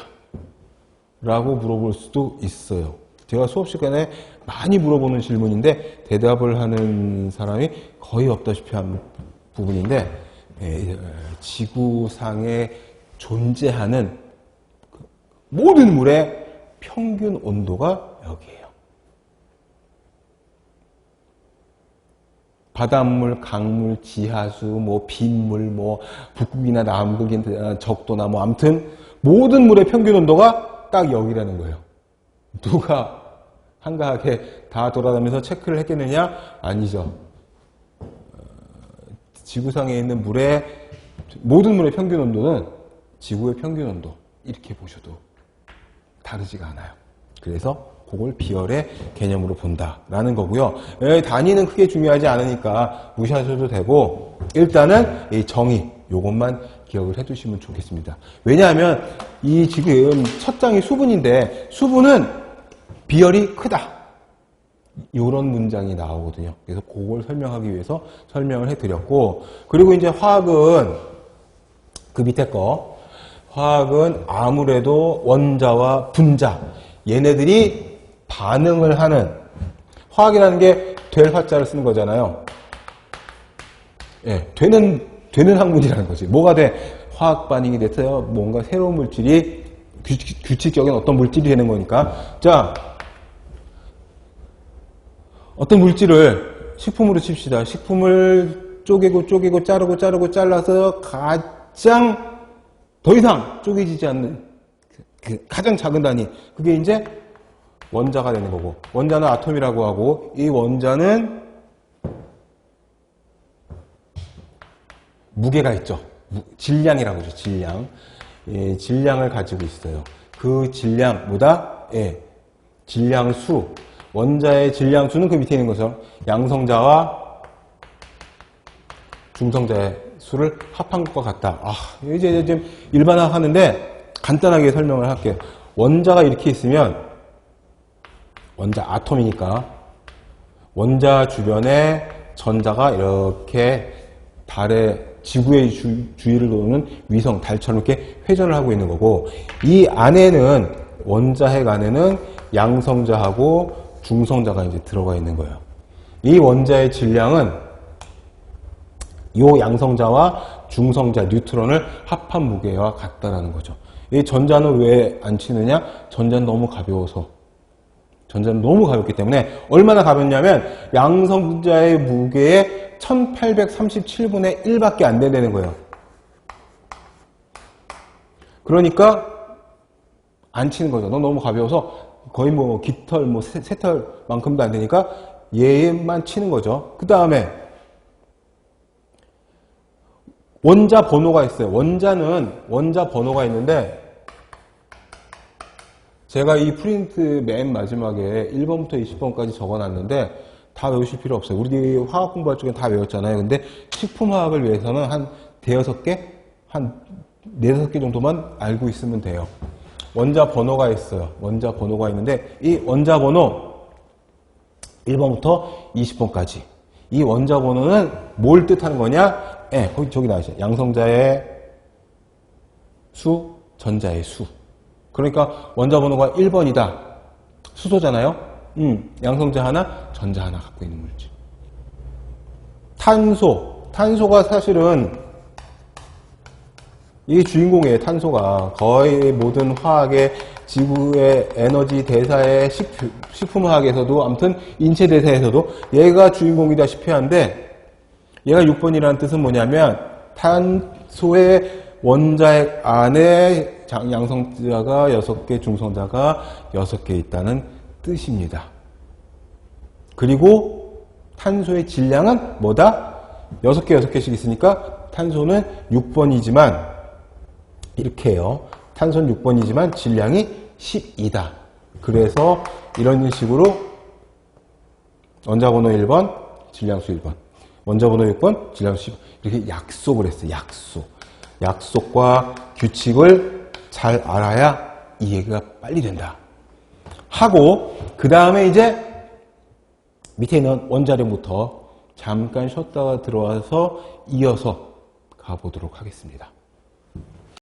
라고 물어볼 수도 있어요. 제가 수업 시간에 많이 물어보는 질문인데 대답을 하는 사람이 거의 없다시피 한 부분인데, 지구상에 존재하는 모든 물의 평균 온도가 여기에요. 바닷물, 강물, 지하수, 빗물, 북극이나 남극이나 적도나 아무튼 모든 물의 평균 온도가 딱 여기라는 거예요. 누가 한가하게 다 돌아다니면서 체크를 했겠느냐? 아니죠. 지구상에 있는 모든 물의 평균 온도는 지구의 평균 온도 이렇게 보셔도 다르지가 않아요. 그래서 그걸 비열의 개념으로 본다라는 거고요. 단위는 크게 중요하지 않으니까 무시하셔도 되고 일단은 이 정의 요것만 기억을 해두시면 좋겠습니다. 왜냐하면 이 지금 첫 장이 수분인데 수분은 비열이 크다. 이런 문장이 나오거든요. 그래서 그걸 설명하기 위해서 설명을 해드렸고, 그리고 이제 화학은 그 밑에 거, 화학은 아무래도 원자와 분자 얘네들이 반응을 하는, 화학이라는 게 될 화자를 쓰는 거잖아요. 되는 학문이라는 거지. 뭐가 돼? 화학 반응이 돼서 뭔가 새로운 물질이 규칙적인 어떤 물질이 되는 거니까. 자, 어떤 물질을 식품으로 칩시다. 식품을 쪼개고 자르고 잘라서 가장 더 이상 쪼개지지 않는 가장 작은 단위, 그게 이제 원자가 되는 거고, 원자는 아톰이라고 하고, 이 원자는 무게가 있죠. 질량이라고 하죠. 질량. 질량을 가지고 있어요. 그 질량 뭐다? 질량수. 원자의 질량수는 그 밑에 있는 것처럼 양성자와 중성자의 수를 합한 것과 같다. 이제 좀 일반화 하는데 간단하게 설명을 할게요. 원자가 이렇게 있으면, 원자 아톰이니까 원자 주변에 전자가 이렇게 지구의 주위를 도는 위성, 달처럼 이렇게 회전을 하고 있는 거고, 이 안에는, 원자핵 안에는 양성자하고 중성자가 이제 들어가 있는 거예요. 이 원자의 질량은 이 양성자와 중성자, 뉴트론을 합한 무게와 같다라는 거죠. 이 전자는 왜 안 치느냐? 전자는 너무 가벼워서. 전자는 너무 가볍기 때문에 얼마나 가볍냐면 양성자의 무게의 1837분의 1밖에 안 된다는 거예요. 그러니까 안 치는 거죠. 너 너무 가벼워서 거의 깃털, 새털만큼도 안 되니까 얘만 치는 거죠. 그 다음에 원자 번호가 있어요. 원자 번호가 있는데 제가 이 프린트 맨 마지막에 1번부터 20번까지 적어놨는데 다 외우실 필요 없어요. 우리 화학 공부할 적엔 다 외웠잖아요. 근데 식품화학을 위해서는 한 대여섯 개, 한 네다섯 개 정도만 알고 있으면 돼요. 원자 번호가 있어요. 원자 번호가 있는데 이 원자 번호 1번부터 20번까지 이 원자 번호는 뭘 뜻하는 거냐? 거기 저기 나와있어요. 양성자의 수, 전자의 수. 그러니까 원자 번호가 1번이다. 수소잖아요. 양성자 하나, 전자 하나 갖고 있는 물질. 탄소가 사실은 이게 주인공이에요. 탄소가 거의 모든 화학의 지구의 에너지 대사의 식품화학에서도 아무튼 인체 대사에서도 얘가 주인공이다시피 한데 얘가 6번이라는 뜻은 뭐냐면 탄소의 원자핵 안에 양성자가 6개, 중성자가 6개 있다는 뜻입니다. 그리고 탄소의 질량은 뭐다? 6개, 6개씩 있으니까 탄소는 6번이지만 이렇게 해요. 탄소는 6번이지만 질량이 12다. 그래서 이런 식으로 원자번호 1번, 질량수 1번. 원자번호 6번, 질량수 10번. 이렇게 약속을 했어요. 약속과 규칙을 잘 알아야 이해가 빨리 된다. 하고 그 다음에 이제 밑에 있는 원자력부터 잠깐 쉬었다가 들어와서 이어서 가보도록 하겠습니다.